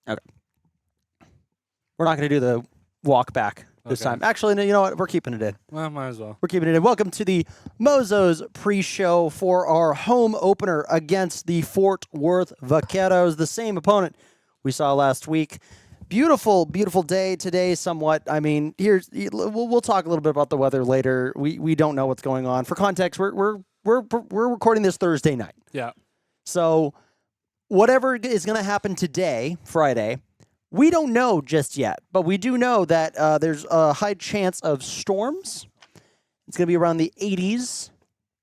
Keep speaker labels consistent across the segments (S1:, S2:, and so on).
S1: Okay. We're not going to do the walk back this time. Actually, no, you know what? We're keeping it in.
S2: Well, might as well.
S1: We're keeping it in. Welcome to the Mozos pre-show for our home opener against the Fort Worth Vaqueros, the same opponent we saw last week. Beautiful, beautiful day today. Somewhat. I mean, we'll talk a little bit about the weather later. We don't know what's going on. For context, we're recording this Thursday night.
S2: Yeah.
S1: So whatever is going to happen today, Friday, we don't know just yet. But we do know that there's a high chance of storms. It's going to be around the 80s.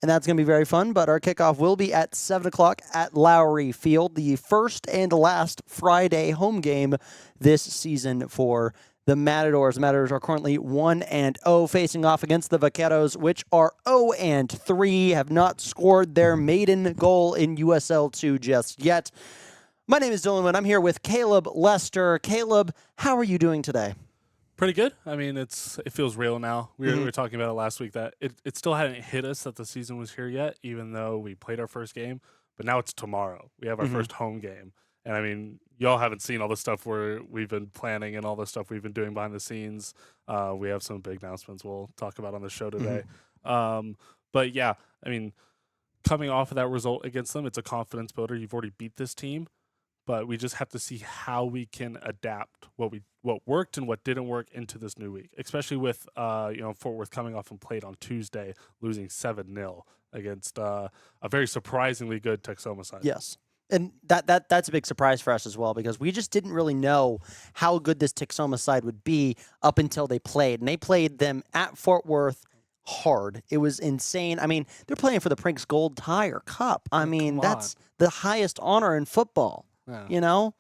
S1: And that's going to be very fun, but our kickoff will be at 7 o'clock at Lowry Field, the first and last Friday home game this season for the Matadors. The Matadors are currently 1-0, facing off against the Vaqueros, which are 0-3, have not scored their maiden goal in USL 2 just yet. My name is Dylan Wynn. I'm here with Caleb Lester. Caleb, how are you doing today?
S2: Pretty good. I mean, it feels real now. We were talking about it last week that it still hadn't hit us that the season was here yet, even though we played our first game. But now it's tomorrow. We have our first home game. And, I mean, y'all haven't seen all the stuff we've been planning and all the stuff we've been doing behind the scenes. We have some big announcements we'll talk about on the show today. But, yeah, I mean, coming off of that result against them, it's a confidence builder. You've already beat this team. But we just have to see how we can adapt what worked and what didn't work into this new week, especially with Fort Worth coming off and played on Tuesday, losing 7-0 against a very surprisingly good Texoma side.
S1: Yes. And that's a big surprise for us as well, because we just didn't really know how good this Texoma side would be up until they played. And they played them at Fort Worth hard. It was insane. I mean, they're playing for the Prinks Gold Tire Cup. I mean, that's the highest honor in football. Yeah. You know,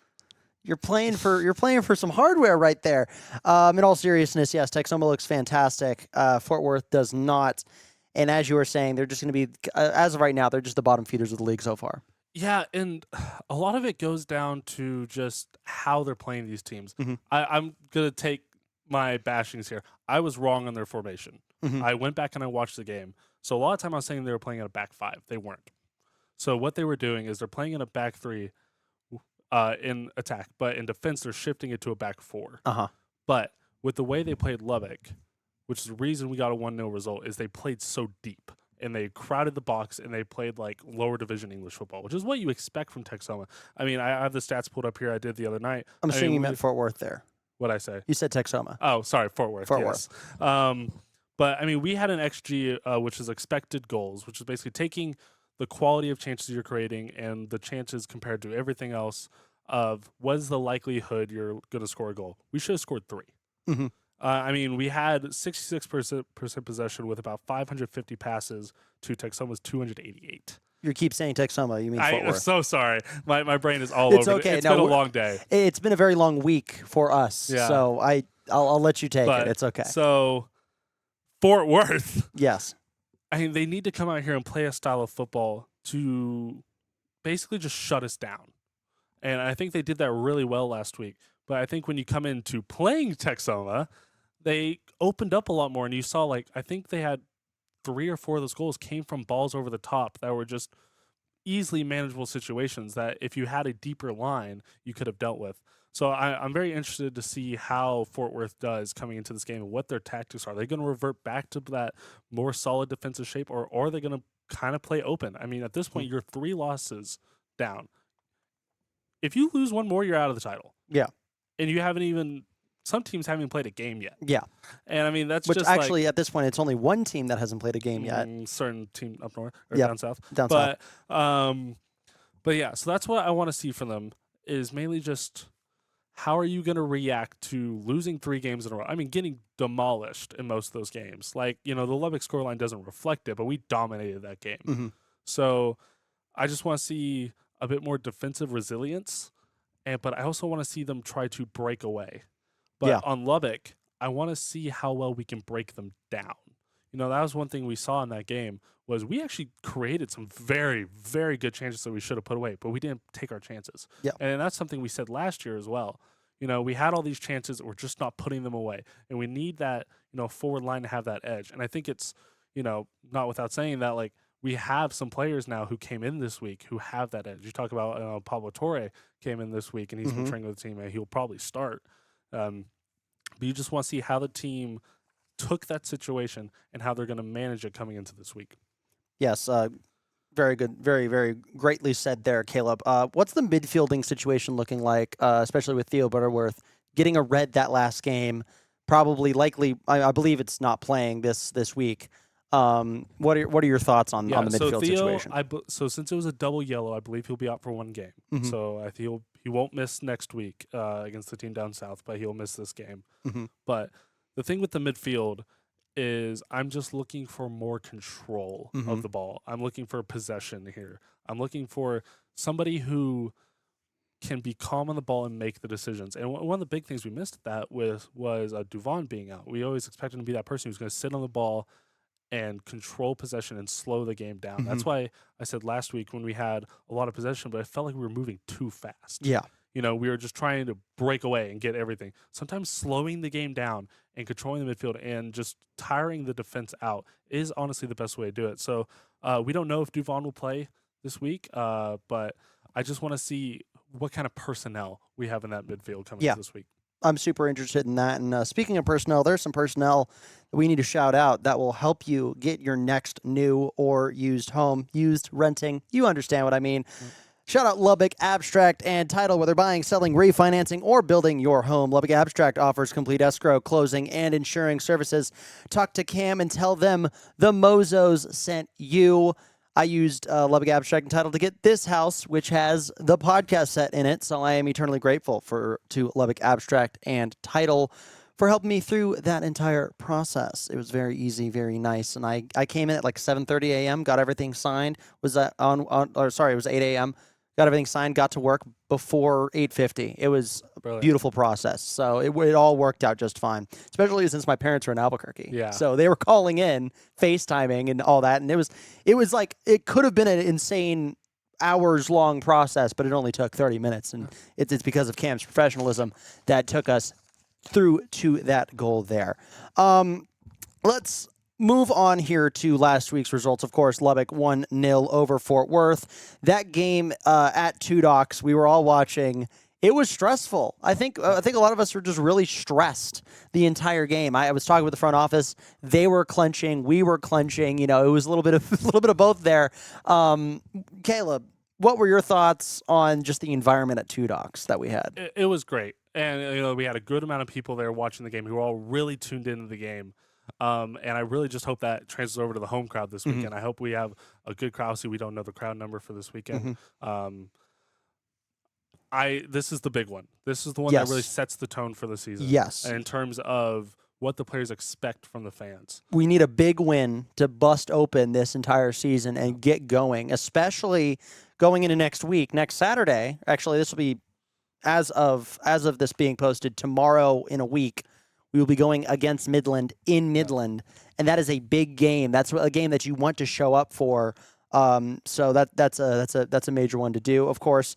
S1: you're playing for some hardware right there. In all seriousness, yes, Texoma looks fantastic. Fort Worth does not. And as you were saying, they're just going to be, as of right now, they're just the bottom feeders of the league so far.
S2: Yeah, and a lot of it goes down to just how they're playing these teams. I'm going to take my bashings here. I was wrong on their formation. I went back and I watched the game. So a lot of time I was saying they were playing in a back five. They weren't. So what they were doing is they're playing in a back three in attack, but in defense they're shifting it to a back four. But with the way they played Lubbock, which is the reason we got a 1-0 result, is they played so deep and they crowded the box and they played like lower division English football, which is what you expect from Texoma. I mean, I have the stats pulled up here. I did the other night.
S1: I'm assuming you meant Fort Worth there.
S2: What'd I say?
S1: You said Texoma.
S2: Oh, sorry, Fort Worth. Yes. But I mean, we had an XG, which is expected goals, which is basically taking the quality of chances you're creating and the chances compared to everything else of what is the likelihood you're going to score a goal. We should have scored 3. I mean, we had 66% possession with about 550 passes to Texoma's 288.
S1: You keep saying Texoma, you mean Fort Worth.
S2: I'm so sorry. My brain is all over.
S1: Okay.
S2: It's been a long day.
S1: It's been a very long week for us, so I'll let you take it. It's okay.
S2: So, Fort Worth.
S1: Yes.
S2: I mean, they need to come out here and play a style of football to basically just shut us down. And I think they did that really well last week. But I think when you come into playing Texoma, they opened up a lot more. And you saw, I think they had 3 or 4 of those goals came from balls over the top that were just easily manageable situations that if you had a deeper line, you could have dealt with. So I'm very interested to see how Fort Worth does coming into this game and what their tactics are. Are they going to revert back to that more solid defensive shape, or are they going to kind of play open? I mean, at this point, you're 3 losses down. If you lose one more, you're out of the title.
S1: Yeah.
S2: And you haven't even – some teams haven't even played a game yet.
S1: Yeah.
S2: And, I mean, that's
S1: Which
S2: just
S1: actually, at this point, it's only one team that hasn't played a game yet.
S2: Certain team up north or down south.
S1: South.
S2: But, yeah, so that's what I want to see from them is mainly just – how are you going to react to losing 3 games in a row? I mean, getting demolished in most of those games. The Lubbock scoreline doesn't reflect it, but we dominated that game. So I just want to see a bit more defensive resilience, but I also want to see them try to break away. But on Lubbock, I want to see how well we can break them down. That was one thing we saw in that game was we actually created some very, very good chances that we should have put away, but we didn't take our chances. And that's something we said last year as well. We had all these chances, we're just not putting them away. And we need that, forward line to have that edge. And I think it's, not without saying that, we have some players now who came in this week who have that edge. You talk about Pablo Torre came in this week, and he's been training with the team, and he'll probably start. But you just want to see how the team took that situation and how they're going to manage it coming into this week.
S1: Yes, very good. Very, very greatly said there, Caleb. What's the midfielding situation looking like, especially with Theo Butterworth getting a red that last game? Probably, likely, I believe it's not playing this week. What are your thoughts on the midfield situation?
S2: So since it was a double yellow, I believe he'll be out for one game.
S1: Mm-hmm.
S2: So I think he won't miss next week against the team down south, but he'll miss this game.
S1: Mm-hmm.
S2: But the thing with the midfield is I'm just looking for more control of the ball. I'm looking for possession here. I'm looking for somebody who can be calm on the ball and make the decisions. And one of the big things we missed at that was Duvon being out. We always expected him to be that person who's going to sit on the ball and control possession and slow the game down. That's why I said last week when we had a lot of possession, but I felt like we were moving too fast.
S1: Yeah.
S2: We were just trying to break away and get everything. Sometimes slowing the game down and controlling the midfield and just tiring the defense out is honestly the best way to do it. So we don't know if Duvon will play this week, but I just want to see what kind of personnel we have in that midfield coming this week.
S1: I'm super interested in that. And speaking of personnel, there's some personnel that we need to shout out that will help you get your next new or used home, used, renting. You understand what I mean. Shout out Lubbock Abstract and Title. Whether buying, selling, refinancing, or building your home, Lubbock Abstract offers complete escrow, closing, and insuring services. Talk to Cam and tell them the Mozos sent you. I used Lubbock Abstract and Title to get this house, which has the podcast set in it. So I am eternally grateful to Lubbock Abstract and Title for helping me through that entire process. It was very easy, very nice. And I came in at like 7:30 a.m., got everything signed. It was 8 a.m. Got everything signed, got to work before 8:50. It was a beautiful process. So it all worked out just fine, especially since my parents were in Albuquerque.
S2: Yeah.
S1: So they were calling in, FaceTiming and all that. And it was like, it could have been an insane hours-long process, but it only took 30 minutes. And it's because of Cam's professionalism that took us through to that goal there. Let's move on here to last week's results. Of course, Lubbock 1-0 over Fort Worth. That game at Two Docks, we were all watching. It was stressful. I think a lot of us were just really stressed the entire game. I was talking with the front office. They were clenching. We were clenching. It was a little bit of both there. Caleb, what were your thoughts on just the environment at Two Docks that we had?
S2: It was great. And we had a good amount of people there watching the game who were all really tuned into the game. And I really just hope that transfers over to the home crowd this weekend. I hope we have a good crowd. See, we don't know the crowd number for this weekend. This is the big one. This is the one that really sets the tone for the season.
S1: Yes.
S2: In terms of what the players expect from the fans.
S1: We need a big win to bust open this entire season and get going, especially going into next week, next Saturday. Actually, this will be as of this being posted tomorrow in a week. We will be going against Midland in Midland, and that is a big game. That's a game that you want to show up for. So that's a major one to do. Of course,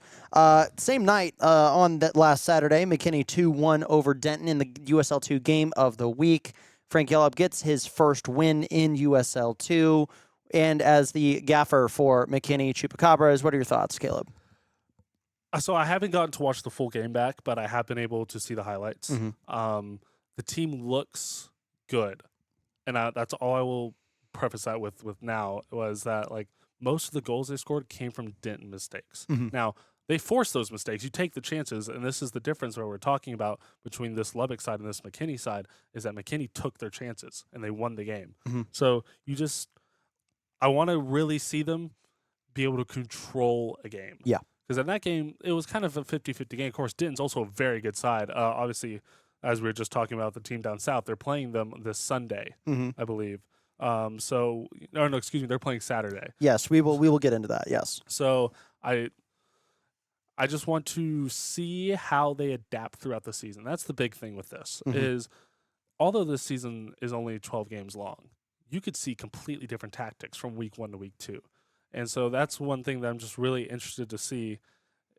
S1: same night on that last Saturday, McKinney 2-1 over Denton in the USL2 game of the week. Frank Yellup gets his first win in USL2, and as the gaffer for McKinney Chupacabras, what are your thoughts, Caleb?
S2: So I haven't gotten to watch the full game back, but I have been able to see the highlights. The team looks good, and that's all I will preface that with now, was that like most of the goals they scored came from Denton mistakes. Now, they force those mistakes. You take the chances, and this is the difference where we're talking about between this Lubbock side and this McKinney side, is that McKinney took their chances, and they won the game. So I want to really see them be able to control a game.
S1: Yeah.
S2: Because in that game, it was kind of a 50-50 game. Of course, Denton's also a very good side. Obviously, as we were just talking about the team down south, they're playing them this Sunday, I believe. They're playing Saturday.
S1: Yes, we will get into that. Yes.
S2: So I just want to see how they adapt throughout the season. That's the big thing with this is, although this season is only 12 games long, you could see completely different tactics from week 1 to week 2. And so that's one thing that I'm just really interested to see,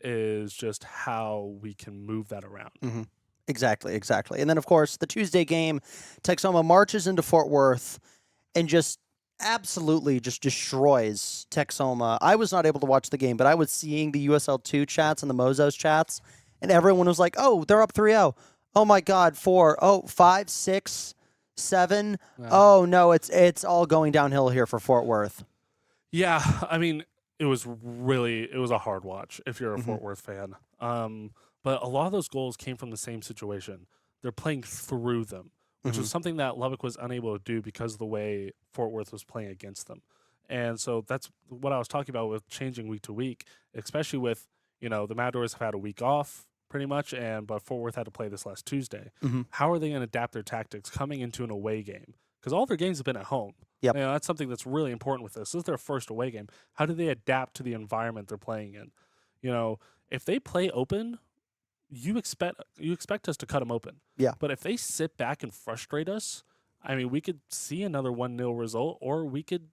S2: is just how we can move that around.
S1: Exactly. And then, of course, the Tuesday game, Texoma marches into Fort Worth and just absolutely just destroys Texoma. I was not able to watch the game, but I was seeing the USL2 chats and the Mozos chats, and everyone was like, "Oh, they're up 3-0. Oh my God, 4. Oh, 5, 6, 7.
S2: Yeah.
S1: Oh no, it's all going downhill here for Fort Worth."
S2: Yeah, I mean, it was a hard watch if you're a
S1: Mhm.
S2: Fort Worth fan. But a lot of those goals came from the same situation. They're playing through them, which was
S1: Mhm.
S2: something that Lubbock was unable to do because of the way Fort Worth was playing against them. And so that's what I was talking about with changing week to week, especially with, the Matadors have had a week off pretty much, but Fort Worth had to play this last Tuesday.
S1: Mhm.
S2: How are they going to adapt their tactics coming into an away game? Because all their games have been at home.
S1: Yep.
S2: That's something that's really important with this. This is their first away game. How do they adapt to the environment they're playing in? If they play open, you expect us to cut them open.
S1: Yeah.
S2: But if they sit back and frustrate us, I mean, we could see another 1-0 result, or we could,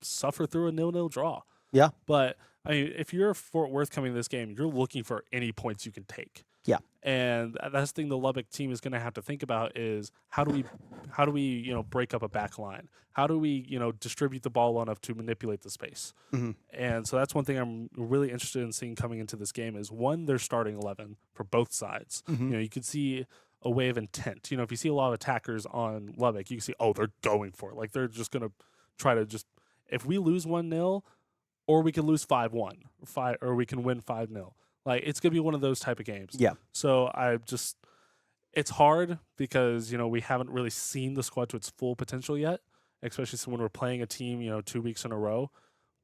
S2: suffer through a 0-0 draw.
S1: Yeah.
S2: But I mean, if you're Fort Worth coming to this game, you're looking for any points you can take.
S1: Yeah.
S2: And that's the thing the Lubbock team is going to have to think about is how do we break up a back line? How do we distribute the ball enough to manipulate the space?
S1: Mhm.
S2: And so that's one thing I'm really interested in seeing coming into this game is one, their starting 11 for both sides.
S1: Mhm.
S2: You could see a way of intent. If you see a lot of attackers on Lubbock, you can see, oh, they're going for it. Like they're just going to try to if we lose 1-0, or we can lose 5-1, or we can win 5-0. Like it's gonna be one of those type of games.
S1: Yeah.
S2: So it's hard because we haven't really seen the squad to its full potential yet, especially when we're playing a team 2 weeks in a row.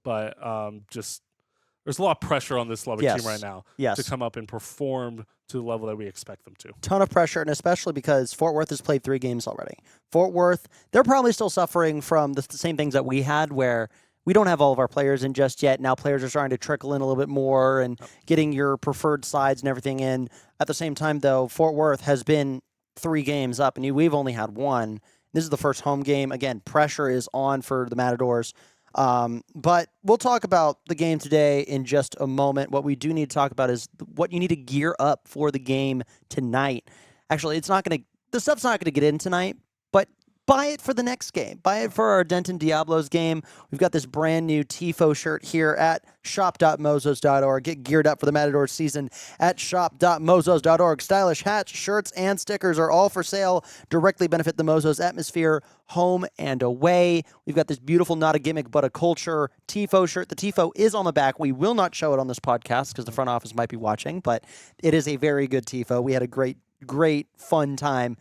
S2: But there's a lot of pressure on this Lubbock team right now to come up and perform to the level that we expect them to.
S1: Ton of pressure, and especially because Fort Worth has played 3 games already. Fort Worth, they're probably still suffering from the same things that we had, where we don't have all of our players in just yet. Now players are starting to trickle in a little bit more and getting your preferred sides and everything in. At the same time, though, Fort Worth has been 3 games up, and we've only had 1. This is the first home game. Again, pressure is on for the Matadors. But we'll talk about the game today in just a moment. What we do need to talk about is what you need to gear up for the game tonight. Actually, the stuff's not going to get in tonight, but buy it for the next game. Buy it for our Denton Diablos game. We've got this brand new TIFO shirt here at shop.mozos.org. Get geared up for the Matador season at shop.mozos.org. Stylish hats, shirts, and stickers are all for sale. Directly benefit the Mozos atmosphere, home and away. We've got this beautiful, not a gimmick, but a culture TIFO shirt. The TIFO is on the back. We will not show it on this podcast because the front office might be watching, but it is a very good TIFO. We had a great, fun time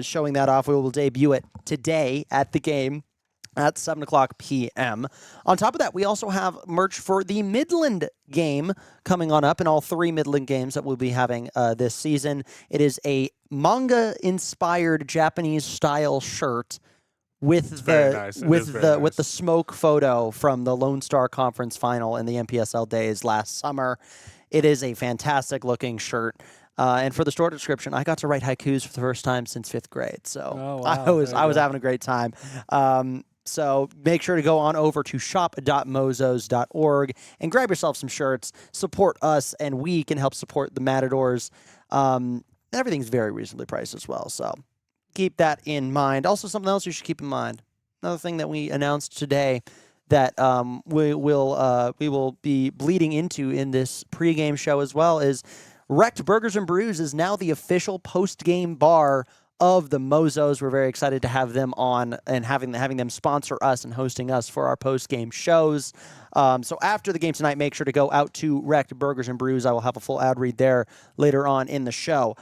S1: showing that off. We will debut it today at the game at 7 o'clock p.m. On top of that, we also have merch for the Midland game coming on up, and all 3 Midland games that we'll be having this season. It is a manga-inspired Japanese-style shirt with the smoke photo from the Lone Star Conference final in the MPSL days last summer. It is a fantastic-looking shirt. And for the store description, I got to write haikus for the first time since 5th grade. So I was having a great time. So make sure to go on over to shop.mozos.org and grab yourself some shirts. Support us, and we can help support the Matadors. Everything's very reasonably priced as well. So keep that in mind. Also, something else you should keep in mind. Another thing that we announced today that we will be bleeding into in this pregame show as well is Wrecked Burgers and Brews is now the official post-game bar of the Mozos. We're very excited to have them on and having them sponsor us and hosting us for our post-game shows. So after the game tonight, make sure to go out to Wrecked Burgers and Brews. I will have a full ad read there later on in the show.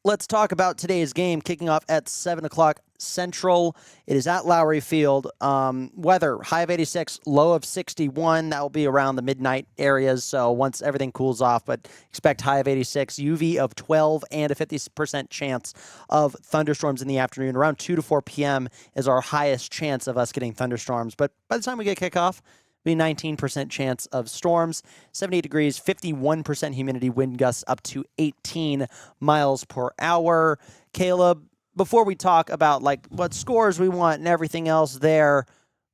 S1: Let's talk about today's game, kicking off at 7 o'clock Central. It is at Lowry Field. Weather, high of 86, low of 61. That will be around the midnight areas, so once everything cools off, but expect high of 86, UV of 12, and a 50% chance of thunderstorms in the afternoon. Around 2 to 4 p.m. is our highest chance of us getting thunderstorms, but by the time we get kickoff, be 19% chance of storms, 78 degrees, 51% humidity, wind gusts up to 18 miles per hour. Caleb, before we talk about what scores we want and everything else there,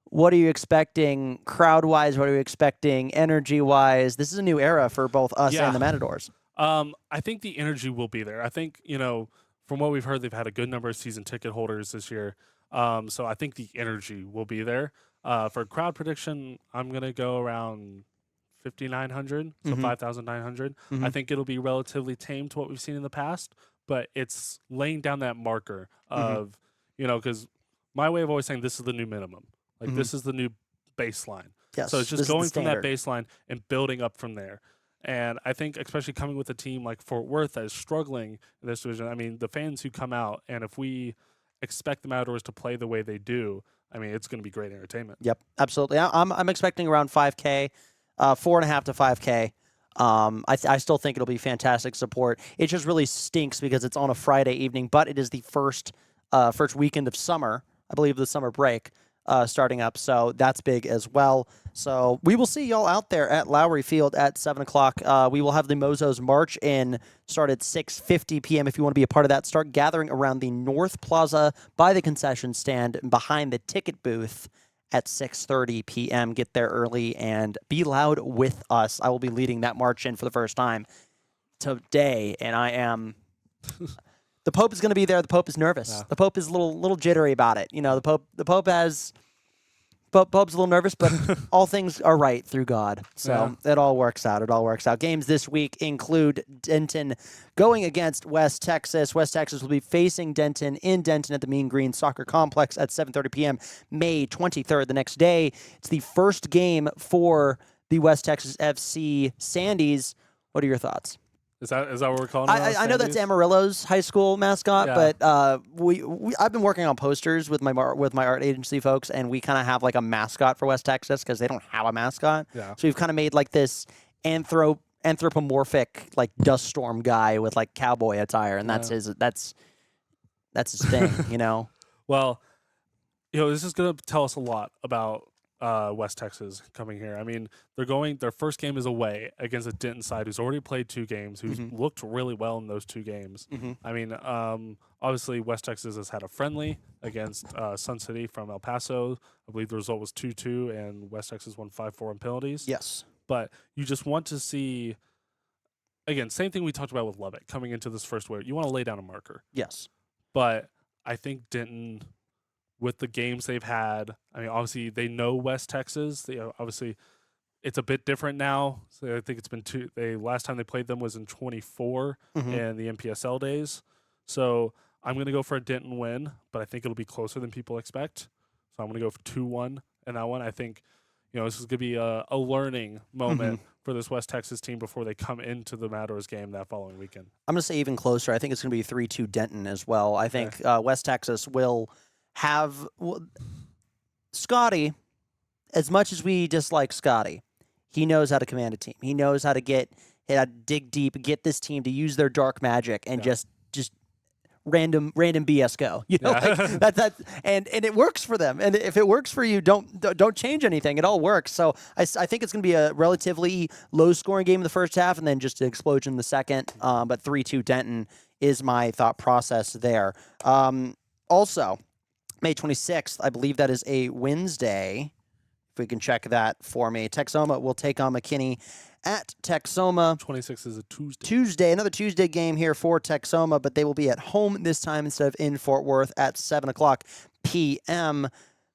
S1: what are you expecting crowd-wise? What are you expecting energy-wise? This is a new era for both us and the Matadors.
S2: I think the energy will be there. I think, from what we've heard, they've had a good number of season ticket holders this year. So I think the energy will be there. For crowd prediction, I'm going to go around 5,900, so 5,900. I think it'll be relatively tame to what we've seen in the past, but it's laying down that marker of, because my way of always saying this is the new minimum. Like, this is the new baseline.
S1: Yes,
S2: So it's
S1: this
S2: just
S1: is the
S2: going from that
S1: standard.
S2: baseline and building up from there. And I think, especially coming with a team like Fort Worth that is struggling in this division, I mean, the fans who come out, and if we expect the Matadors to play the way they do, I mean, it's going to be great entertainment.
S1: Yep, absolutely. I'm expecting around 5K, 4.5 to 5K. I still think it'll be fantastic support. It just really stinks because it's on a Friday evening, but it is the first weekend of summer, I believe, the summer break starting up. So that's big as well. So we will see y'all out there at Lowry Field at 7 o'clock. We will have the Mozos March in, start at 6:50 p.m. If you want to be a part of that, start gathering around the North Plaza by the concession stand behind the ticket booth at 6:30 p.m. Get there early and be loud with us. I will be leading that march in for the first time today, and I am... The Pope is going to be there. The Pope is nervous.
S2: Yeah.
S1: The Pope is a little jittery about it. The Pope's a little nervous, but all things are right through God. So it all works out. It all works out. Games this week include Denton going against West Texas. West Texas will be facing Denton in Denton at the Mean Green Soccer Complex at 7:30 p.m. May 23rd, the next day. It's the first game for the West Texas FC Sandies. What are your thoughts?
S2: Is that what we're calling it?
S1: I know that's Amarillo's high school mascot, but I've been working on posters with my art agency folks, and we kind of have like a mascot for West Texas because they don't have a mascot.
S2: Yeah.
S1: So we've kind of made like this anthropomorphic like dust storm guy with like cowboy attire, and that's his thing.
S2: Well, this is going to tell us a lot about West Texas coming here. I mean, their first game is away against a Denton side who's already played 2 games, who's looked really well in those 2 games. I mean, obviously West Texas has had a friendly against Sun City from El Paso. I believe the result was 2-2, and West Texas won 5-4 in penalties.
S1: Yes.
S2: But you just want to see, again, same thing we talked about with Lubbock coming into this first wave. You want to lay down a marker.
S1: Yes.
S2: But I think Denton, with the games they've had, I mean, obviously they know West Texas. Obviously, it's a bit different now. So I think it's been last time they played them was in 24 in the MPSL days. So I'm going to go for a Denton win, but I think it'll be closer than people expect. So I'm going to go for 2-1 in that one. I think, this is going to be a learning moment for this West Texas team before they come into the Matadors game that following weekend. I'm
S1: going to say even closer. I think it's going to be 3-2 Denton as well. I think West Texas will have Scotty, as much as we dislike Scotty, he knows how to command a team. He knows how to dig deep, get this team to use their dark magic and just random BS go. That and it works for them. And if it works for you, don't change anything. It all works. So I think it's going to be a relatively low scoring game in the first half and then just an explosion in the second. But 3-2 Denton is my thought process there. Also, May 26th, I believe that is a Wednesday. If we can check that for me. Texoma will take on McKinney at Texoma.
S2: 26th is a Tuesday.
S1: Tuesday, another Tuesday game here for Texoma, but they will be at home this time instead of in Fort Worth at 7 o'clock p.m.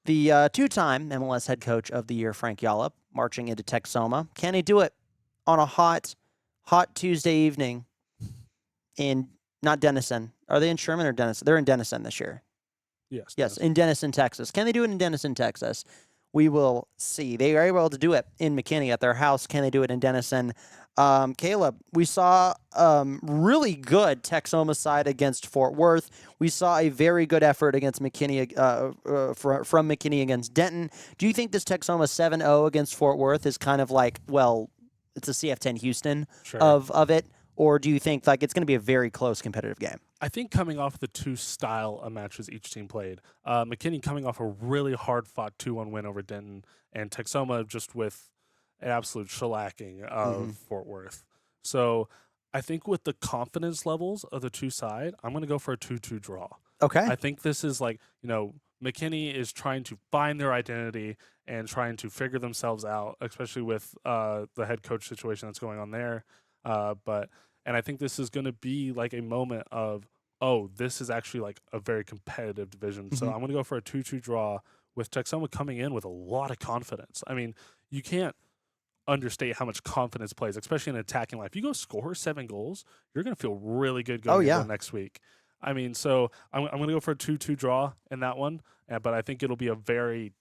S1: The two-time MLS head coach of the year, Frank Yallop, marching into Texoma. Can he do it on a hot Tuesday evening in, not Denison. Are they in Sherman or Denison? They're in Denison this year.
S2: Yes.
S1: Yes, in Denison, Texas. Can they do it in Denison, Texas? We will see. They are able to do it in McKinney at their house. Can they do it in Denison? Caleb, we saw really good Texoma side against Fort Worth. We saw a very good effort against McKinney from McKinney against Denton. Do you think this Texoma 7-0 against Fort Worth is kind of like, well, it's a CF10 Houston of it? Or do you think like it's going to be a very close competitive game?
S2: I think coming off the 2 style of matches each team played, McKinney coming off a really hard-fought 2-1 win over Denton, and Texoma just with an absolute shellacking of Fort Worth. So I think with the confidence levels of the 2 side, I'm going to go for a 2-2 draw.
S1: Okay.
S2: I think this is like, McKinney is trying to find their identity and trying to figure themselves out, especially with the head coach situation that's going on there. And I think this is going to be like a moment of oh, this is actually like a very competitive division. So
S1: Mhm.
S2: I'm going to go for a 2-2 draw with Texoma coming in with a lot of confidence. I mean, you can't understate how much confidence plays, especially in attacking life. You go score 7 goals, you're going to feel really good
S1: Oh,
S2: going
S1: yeah.
S2: into next week. I mean, so I'm going to go for a 2-2 draw in that one, but I think it'll be a very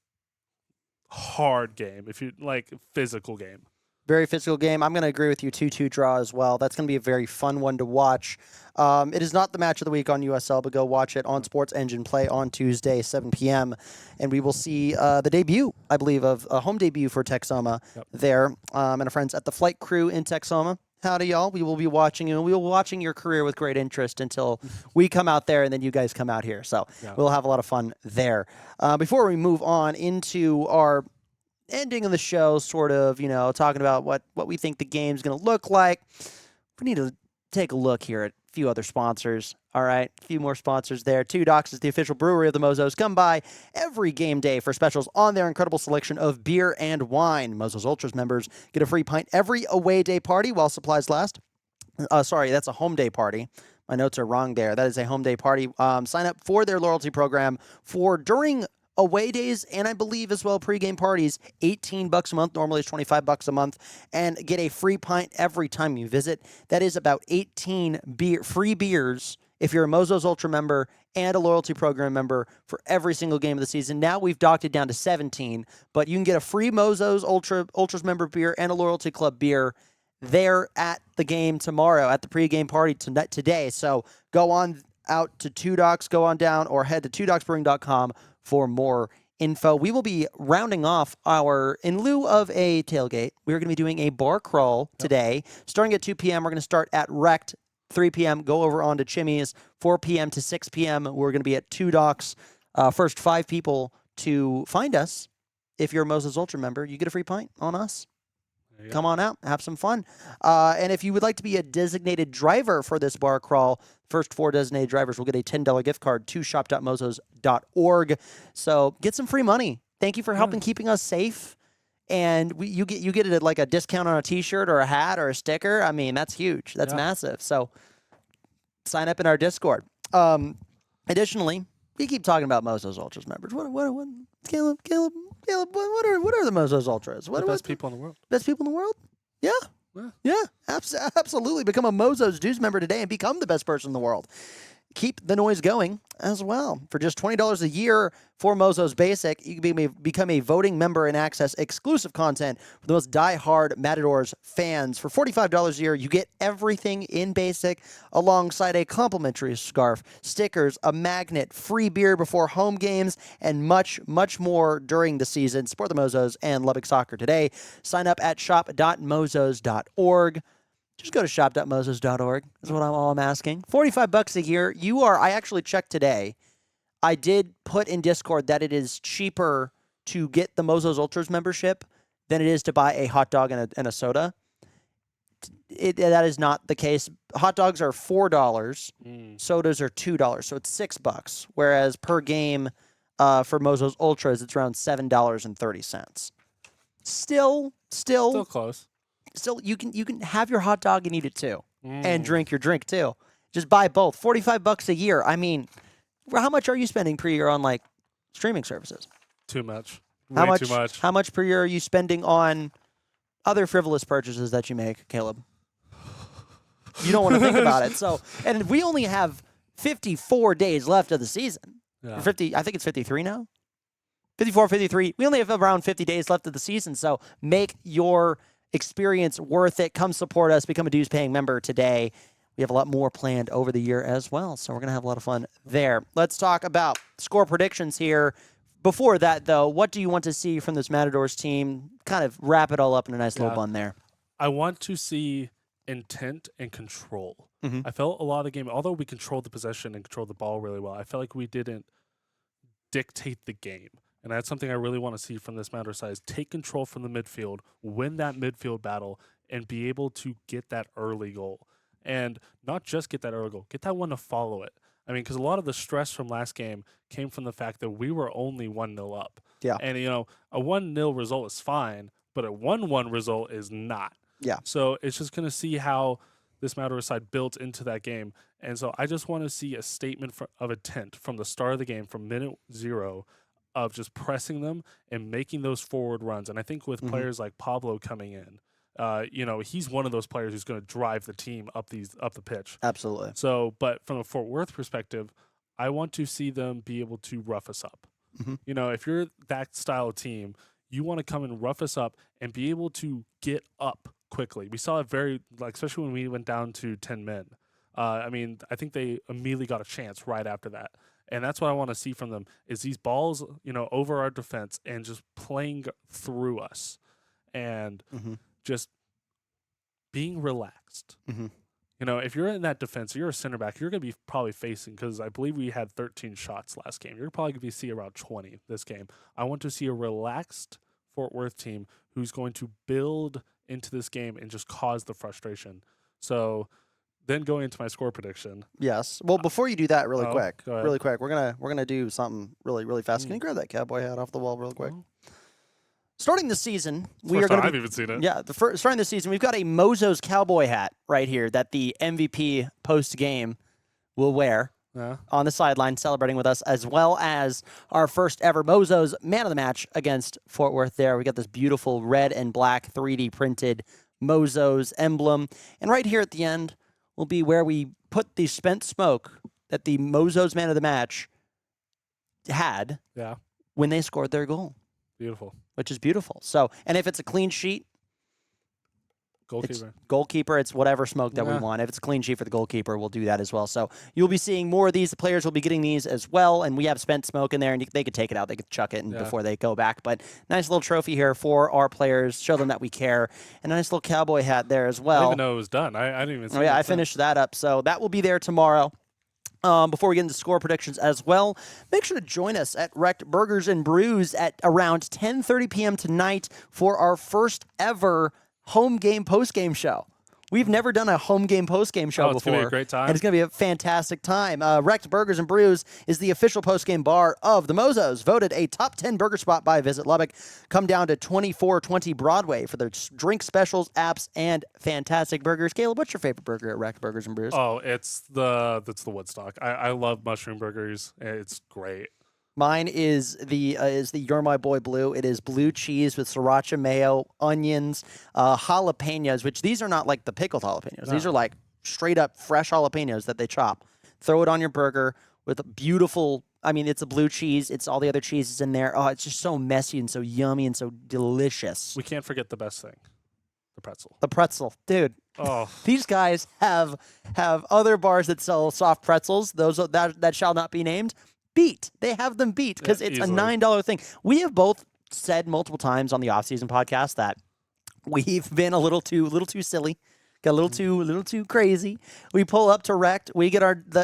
S2: hard game, if you like, physical game.
S1: Very physical game. I'm going to agree with you. 2-2 draw as well. That's going to be a very fun one to watch. It is not the match of the week on USL, but go watch it on Sports Engine Play on Tuesday, 7 p.m. And we will see the debut, I believe, of a home debut for Texoma there. And our friends at the Flight Crew in Texoma. Howdy, y'all. We will be watching you. We will be watching your career with great interest until we come out there and then you guys come out here. So we'll have a lot of fun there. Before we move on into our ending of the show, sort of, talking about what we think the game's going to look like, we need to take a look here at a few other sponsors. All right, a few more sponsors there. Two Docs is the official brewery of the Mozos. Come by every game day for specials on their incredible selection of beer and wine. Mozos Ultras members get a free pint every away day party while supplies last. Sorry, that's a home day party. My notes are wrong there. That is a home day party. Sign up for their loyalty program for during away days, and I believe as well pregame parties, $18 a month. Normally it's $25 a month, and get a free pint every time you visit. That is about 18 free beers if you're a Mozos Ultra member and a loyalty program member for every single game of the season. Now we've docked it down to 17, but you can get a free Mozos Ultras member beer and a loyalty club beer there at the game tomorrow, at the pregame party today. So go on out to Two Docs, go on down, or head to twodocsbrewing.com for more info. We will be rounding off in lieu of a tailgate, we're going to be doing a bar crawl today. Starting at 2 p.m., we're going to start at Wrecked, 3 p.m., go over on to Chimmy's, 4 p.m. to 6 p.m. We're going to be at Two Docs. First 5 people to find us, if you're a Moses Ultra member, you get a free pint on us. Come on out, have some fun. And if you would like to be a designated driver for this bar crawl, first 4 designated drivers will get a $10 gift card to shop.mozos.org. So get some free money. Thank you for helping keeping us safe. And you get it at like a discount on a T-shirt or a hat or a sticker. I mean, that's huge. That's massive. So sign up in our Discord. Additionally, we keep talking about Mozos Ultras members. What Caleb, what are the Mozos Ultras?
S2: The best people in the world.
S1: Best people in the world? Yeah, absolutely. Become a Mozos Dues member today and become the best person in the world. Keep the noise going as well. For just $20 a year for Mozos Basic, you can become a voting member and access exclusive content for the most die-hard Matadors fans. For $45 a year, you get everything in Basic alongside a complimentary scarf, stickers, a magnet, free beer before home games, and much, much more during the season. Support the Mozos and Lubbock Soccer today. Sign up at shop.mozos.org. Just go to shop.mozos.org is what I'm asking. $45 a year. I actually checked today. I did put in Discord that it is cheaper to get the Mozos Ultras membership than it is to buy a hot dog and a soda. That is not the case. Hot dogs are $4. Sodas are $2. So it's $6. Whereas per game for Mozos Ultras, it's around $7.30. Still
S2: Close.
S1: Still, you can have your hot dog and eat it too, and drink your drink too. Just buy both. $45 a year. I mean, how much are you spending per year on like streaming services?
S2: Too much.
S1: Way
S2: too much.
S1: How much per year are you spending on other frivolous purchases that you make, Caleb? You don't want to think about it. So, and we only have 54 days left of the season.
S2: Yeah.
S1: 50. I think it's 53 now. 54, 53. We only have around 50 days left of the season. So make your experience worth it. Come support us. Become a dues-paying member today. We have a lot more planned over the year as well, so we're going to have a lot of fun there. Let's talk about score predictions here. Before that, though, what do you want to see from this Matadors team? Kind of wrap it all up in a nice little bun there.
S2: I want to see intent and control. I felt a lot of the game, although we controlled the possession and controlled the ball really well, I felt like we didn't dictate the game. And that's something I really want to see from this Matador side, is take control from the midfield, win that midfield battle, and be able to get that early goal. And not just get that early goal, get that one to follow it. I mean, because a lot of the stress from last game came from the fact that we were only 1-0 up.
S1: Yeah.
S2: And, a 1-0 result is fine, but a 1-1 result is not.
S1: Yeah.
S2: So it's just going to see how this Matador side built into that game. And so I just want to see a statement of intent from the start of the game, from minute 0, of just pressing them and making those forward runs. And I think with players like Pablo coming in, he's one of those players who's going to drive the team up the pitch.
S1: Absolutely.
S2: So, but from a Fort Worth perspective, I want to see them be able to rough us up. If you're that style of team, you want to come and rough us up and be able to get up quickly. We saw it especially when we went down to 10 men. I think they immediately got a chance right after that. And that's what I want to see from them is these balls, over our defense and just playing through us and just being relaxed. If you're in that defense, you're a center back, you're going to be probably facing, because I believe we had 13 shots last game. You're probably going to see around 20 this game. I want to see a relaxed Fort Worth team who's going to build into this game and just cause the frustration. So then going into my score prediction.
S1: Yes. Well, before you do that, really quick, we're gonna do something really fast. Can you grab that cowboy hat off the wall real quick? Starting this season, we are going to.
S2: I've even seen it.
S1: Yeah, starting this season, we've got a Mozos cowboy hat right here that the MVP post game will wear on the sideline, celebrating with us, as well as our first ever Mozos man of the match against Fort Worth. There, we got this beautiful red and black 3D printed Mozos emblem, and right here at the end will be where we put the spent smoke that the Mozos man of the match had when they scored their goal.
S2: Beautiful.
S1: Which is beautiful. So, and if it's a clean sheet,
S2: goalkeeper,
S1: it's whatever smoke that we want. If it's a clean sheet for the goalkeeper, we'll do that as well. So you'll be seeing more of these. The players will be getting these as well, and we have spent smoke in there, and they could take it out. They could chuck it before they go back. But nice little trophy here for our players. Show them that we care. And a nice little cowboy hat there as well.
S2: I didn't even know it was done. I didn't even see it.
S1: I finished that up. So that will be there tomorrow. Before we get into score predictions as well, make sure to join us at Wrecked Burgers and Brews at around 10:30 p.m. tonight for our first ever home game post-game show. We've never done a home game post-game show before.
S2: It's going to be a great time.
S1: And it's going to be a fantastic time. Wrecked Burgers and Brews is the official post-game bar of the Mozos, voted a top 10 burger spot by Visit Lubbock. Come down to 2420 Broadway for their drink specials, apps, and fantastic burgers. Caleb, what's your favorite burger at Wrecked Burgers and Brews?
S2: Oh, it's the Woodstock. I love mushroom burgers. It's great.
S1: Mine is the You're My Boy Blue. It is blue cheese with sriracha mayo, onions, jalapenos, which these are not like the pickled jalapenos. No. These are like straight up fresh jalapenos that they chop. Throw it on your burger with a beautiful, it's a blue cheese. It's all the other cheeses in there. Oh, it's just so messy and so yummy and so delicious.
S2: We can't forget the best thing, the pretzel.
S1: The pretzel. Dude.
S2: Oh.
S1: These guys have other bars that sell soft pretzels. Those that shall not be named. They have them beat because it's easily. A $9 thing. We have both said multiple times on the off-season podcast that we've been a little too silly, got a little too crazy. We pull up to Wrecked, we get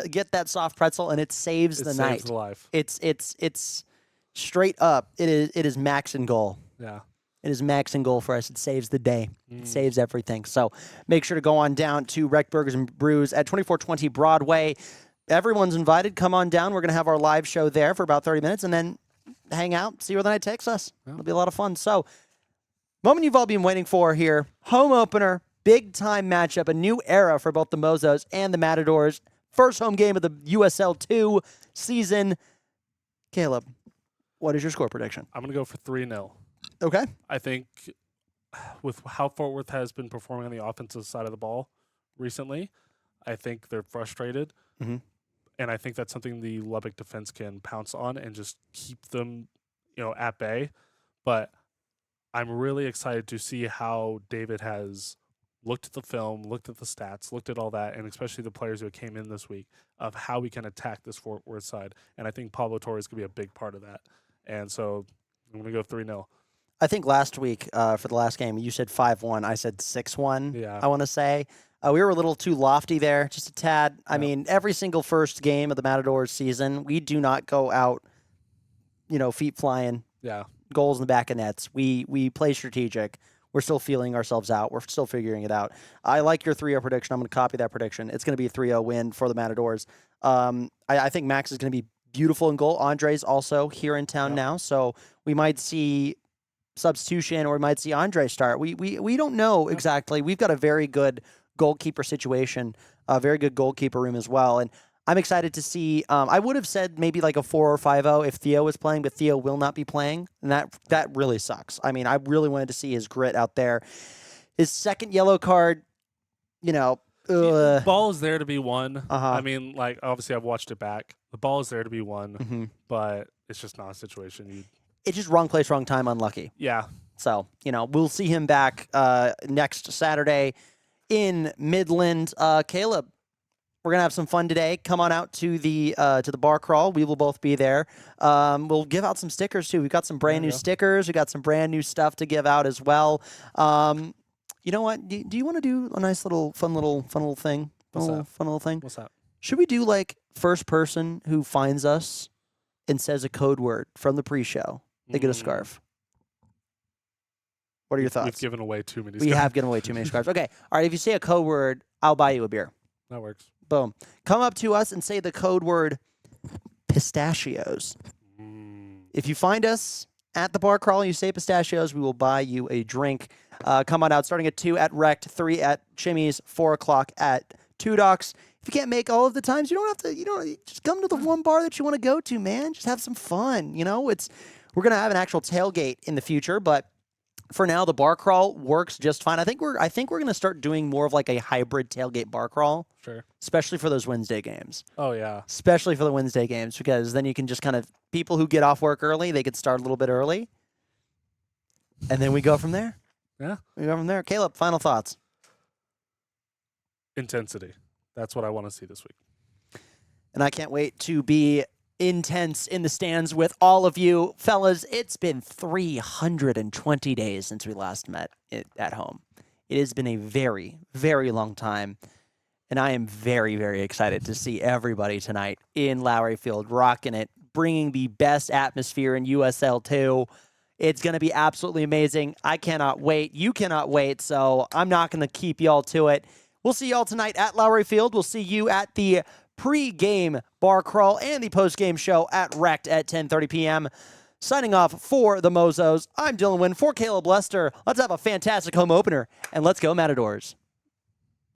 S1: get that soft pretzel, and it saves the night.
S2: Saves the life.
S1: It's straight up. It is max and goal.
S2: Yeah.
S1: It is max and goal for us. It saves the day. It saves everything. So make sure to go on down to Wrecked Burgers and Brews at 2420 Broadway. Everyone's invited. Come on down. We're going to have our live show there for about 30 minutes and then hang out, see where the night takes us. Yeah. It'll be a lot of fun. So, moment you've all been waiting for here. Home opener, big-time matchup, a new era for both the Mozos and the Matadors. First home game of the USL 2 season. Caleb, what is your score prediction?
S2: I'm going to go for 3-0.
S1: Okay.
S2: I think with how Fort Worth has been performing on the offensive side of the ball recently, I think they're frustrated. Mm-hmm. And I think that's something the Lubbock defense can pounce on and just keep them, at bay. But I'm really excited to see how David has looked at the film, looked at the stats, looked at all that, and especially the players who came in this week of how we can attack this Fort Worth side. And I think Pablo Torres is going to be a big part of that. And so I'm going to go 3-0.
S1: I think last week for the last game, you said 5-1. I said 6-1,
S2: yeah.
S1: I want to say. We were a little too lofty there, just a tad. Yeah. I mean, every single first game of the Matadors season, we do not go out, feet flying, goals in the back of nets. We play strategic. We're still feeling ourselves out. We're still figuring it out. I like your 3-0 prediction. I'm going to copy that prediction. It's going to be a 3-0 win for the Matadors. I think Max is going to be beautiful in goal. Andre's also here in town now, so we might see substitution or we might see Andre start. We don't know exactly. We've got a very good goalkeeper situation, a very good goalkeeper room as well. And I'm excited to see. I would have said maybe like a 4 or 5-0 if Theo was playing, but Theo will not be playing, and that really sucks. I mean, I really wanted to see his grit out there. His second yellow card,
S2: The ball is there to be won.
S1: Uh-huh.
S2: I mean, like, obviously I've watched it back. The ball is there to be won,
S1: Mm-hmm.
S2: but it's just not a situation.
S1: It's just wrong place, wrong time, unlucky.
S2: Yeah.
S1: So, we'll see him back next Saturday in Midland. Caleb, we're going to have some fun today. Come on out to the bar crawl. We will both be there. We'll give out some stickers, too. We've got some brand new stickers. We got some brand new stuff to give out as well. You know what? Do you want to do a nice little, fun little thing? Fun little thing?
S2: What's that?
S1: Should we do, like, first person who finds us and says a code word from the pre-show? They get a scarf. What are your thoughts?
S2: We've given away too many
S1: We have given away too many scarves. Okay. All right. If you say a code word, I'll buy you a beer.
S2: That works.
S1: Boom. Come up to us and say the code word pistachios. If you find us at the bar crawl and you say pistachios, we will buy you a drink. Come on out starting at 2 at Wrecked, 3 at Chimmy's, 4 o'clock at Two Docks. If you can't make all of the times, you don't have to, just come to the one bar that you want to go to, man. Just have some fun. We're going to have an actual tailgate in the future, but for now, the bar crawl works just fine. I think we're going to start doing more of like a hybrid tailgate bar crawl.
S2: Sure.
S1: Especially for those Wednesday games.
S2: Oh, yeah.
S1: Especially for the Wednesday games, because then you can just kind of, people who get off work early, they could start a little bit early. And then we go from there.
S2: Yeah.
S1: We go from there. Caleb, final thoughts.
S2: Intensity. That's what I want to see this week.
S1: And I can't wait to be intense in the stands with all of you. Fellas, it's been 320 days since we last met at home. It has been a very, very long time. And I am very, very excited to see everybody tonight in Lowry Field, rocking it, bringing the best atmosphere in USL 2. It's going to be absolutely amazing. I cannot wait. You cannot wait. So I'm not going to keep y'all to it. We'll see y'all tonight at Lowry Field. We'll see you at the pre-game bar crawl and the post-game show at Wrecked at 10:30 p.m. Signing off for the Mozos, I'm Dylan Wynn for Caleb Lester. Let's have a fantastic home opener, and let's go Matadors.